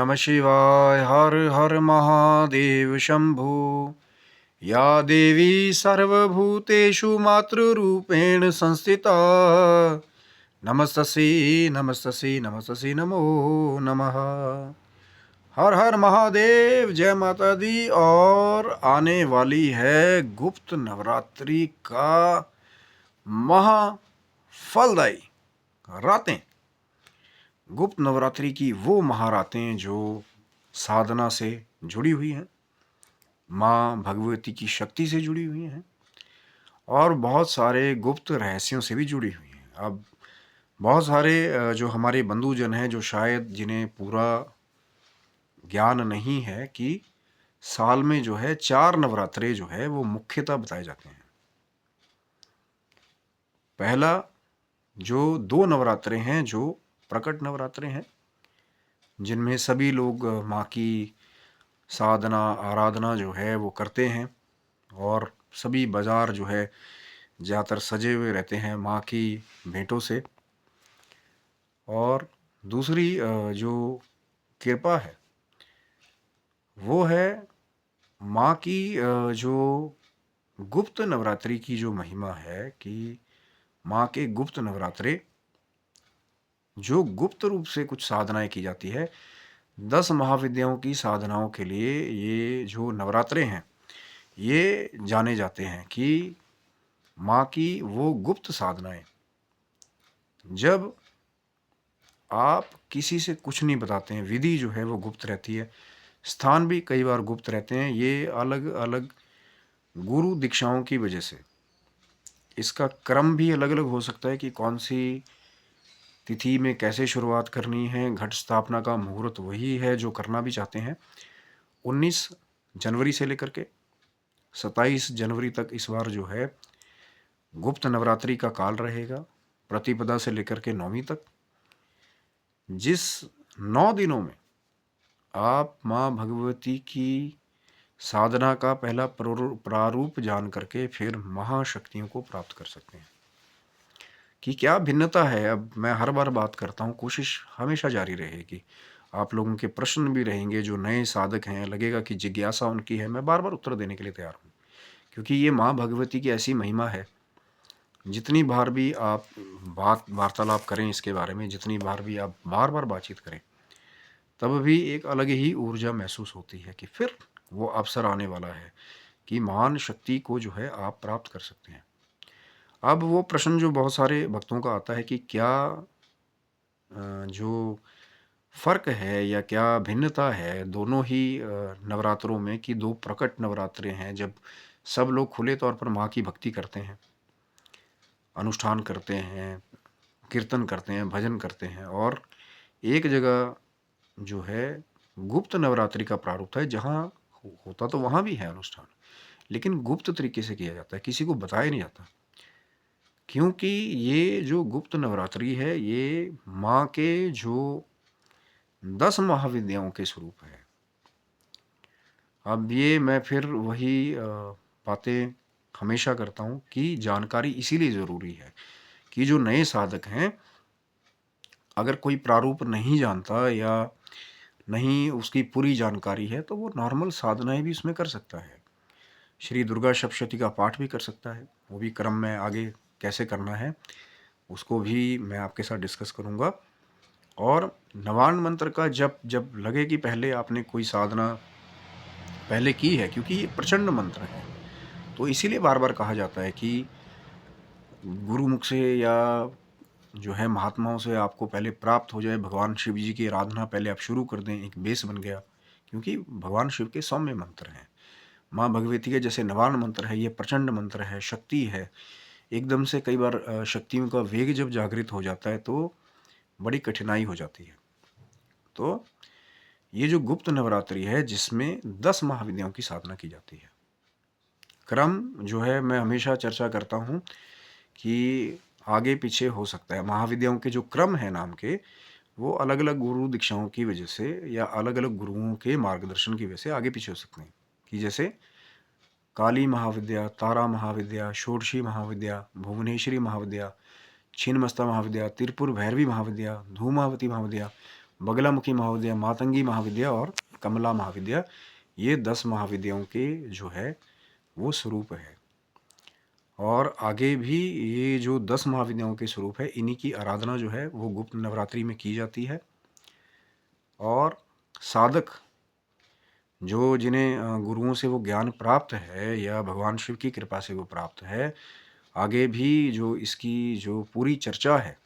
नमः शिवाय। हर हर महादेव शंभु। या देवी सर्वभूतेषु मातृरूपेण संस्थिता नमस्तस्यै नमस्तस्यै नमस्तस्यै नमो नमः। हर हर महादेव। जय माता दी। और आने वाली है गुप्त नवरात्रि का महाफलदायी रातें। गुप्त नवरात्रि की वो महारातें जो साधना से जुड़ी हुई हैं, माँ भगवती की शक्ति से जुड़ी हुई हैं और बहुत सारे गुप्त रहस्यों से भी जुड़ी हुई हैं। अब बहुत सारे जो हमारे बंधुजन हैं जो शायद जिन्हें पूरा ज्ञान नहीं है कि साल में जो है 4 नवरात्रे जो है वो मुख्यतः बताए जाते हैं। पहला जो 2 नवरात्रे हैं जो प्रकट नवरात्रे हैं, जिनमें सभी लोग माँ की साधना आराधना जो है वो करते हैं और सभी बाज़ार जो है ज़्यादातर सजे हुए रहते हैं माँ की भेंटों से। और दूसरी जो कृपा है वो है माँ की जो गुप्त नवरात्रि की जो महिमा है कि माँ के गुप्त नवरात्रे जो गुप्त रूप से कुछ साधनाएं की जाती है। 10 महाविद्याओं की साधनाओं के लिए ये जो नवरात्रे हैं ये जाने जाते हैं कि माँ की वो गुप्त साधनाएं, जब आप किसी से कुछ नहीं बताते हैं, विधि जो है वो गुप्त रहती है, स्थान भी कई बार गुप्त रहते हैं। ये अलग अलग गुरु दीक्षाओं की वजह से इसका क्रम भी अलग अलग हो सकता है कि कौन सी तिथि में कैसे शुरुआत करनी है। घट स्थापना का मुहूर्त वही है जो करना भी चाहते हैं। 19 जनवरी से लेकर के 27 जनवरी तक इस बार जो है गुप्त नवरात्रि का काल रहेगा, प्रतिपदा से लेकर के 9वीं तक। जिस 9 दिनों में आप माँ भगवती की साधना का पहला प्रारूप जान करके फिर महाशक्तियों को प्राप्त कर सकते हैं। कि क्या भिन्नता है, अब मैं हर बार बात करता हूँ, कोशिश हमेशा जारी रहेगी। आप लोगों के प्रश्न भी रहेंगे, जो नए साधक हैं लगेगा कि जिज्ञासा उनकी है, मैं बार बार उत्तर देने के लिए तैयार हूँ। क्योंकि ये माँ भगवती की ऐसी महिमा है, जितनी बार भी आप वार्तालाप करें इसके बारे में, जितनी बार भी आप बार बार बातचीत करें, तब भी एक अलग ही ऊर्जा महसूस होती है कि फिर वो अवसर आने वाला है कि महान शक्ति को जो है आप प्राप्त कर सकते हैं। अब वो प्रश्न जो बहुत सारे भक्तों का आता है कि क्या जो फ़र्क है या क्या भिन्नता है दोनों ही नवरात्रों में, कि 2 प्रकट नवरात्रे हैं जब सब लोग खुले तौर पर माँ की भक्ति करते हैं, अनुष्ठान करते हैं, कीर्तन करते हैं, भजन करते हैं, और एक जगह जो है गुप्त नवरात्रि का प्रारूप है जहाँ होता तो वहाँ भी है अनुष्ठान, लेकिन गुप्त तरीके से किया जाता है, किसी को बताया नहीं जाता। क्योंकि ये जो गुप्त नवरात्रि है ये माँ के जो 10 महाविद्याओं के स्वरूप है। अब ये मैं फिर वही बातें हमेशा करता हूँ कि जानकारी इसीलिए ज़रूरी है कि जो नए साधक हैं, अगर कोई प्रारूप नहीं जानता या नहीं उसकी पूरी जानकारी है तो वो नॉर्मल साधनाएं भी उसमें कर सकता है। श्री दुर्गा सप्तशती का पाठ भी कर सकता है, वो भी क्रम में आगे कैसे करना है उसको भी मैं आपके साथ डिस्कस करूँगा। और नवान्न मंत्र का जब लगे कि पहले आपने कोई साधना पहले की है, क्योंकि ये प्रचंड मंत्र है, तो इसीलिए बार बार कहा जाता है कि गुरुमुख से या जो है महात्माओं से आपको पहले प्राप्त हो जाए, भगवान शिव जी की आराधना पहले आप शुरू कर दें, एक बेस बन गया। क्योंकि भगवान शिव के सौम्य मंत्र हैं, माँ भगवती के जैसे नवान्न मंत्र है, ये प्रचंड मंत्र है, शक्ति है। एकदम से कई बार शक्तियों का वेग जब जागृत हो जाता है तो बड़ी कठिनाई हो जाती है। तो ये जो गुप्त नवरात्रि है जिसमें 10 महाविद्याओं की साधना की जाती है, क्रम जो है मैं हमेशा चर्चा करता हूँ कि आगे पीछे हो सकता है। महाविद्याओं के जो क्रम है नाम के, वो अलग अलग गुरु दीक्षाओं की वजह से या अलग अलग गुरुओं के मार्गदर्शन की वजह से आगे पीछे हो सकते हैं। कि जैसे काली महाविद्या, तारा महाविद्या, षोडशी महाविद्या, भुवनेश्वरी महाविद्या, छिन्नमस्ता महाविद्या, त्रिपुर भैरवी महाविद्या, धूमावती महाविद्या, बगलामुखी महाविद्या, मातंगी महाविद्या और कमला महाविद्या, ये 10 महाविद्याओं के जो है वो स्वरूप है। और आगे भी ये जो 10 महाविद्याओं के स्वरूप है, इन्हीं की आराधना जो है वो गुप्त नवरात्रि में की जाती है। और साधक जो जिन्हें गुरुओं से वो ज्ञान प्राप्त है या भगवान शिव की कृपा से वो प्राप्त है, आगे भी जो इसकी जो पूरी चर्चा है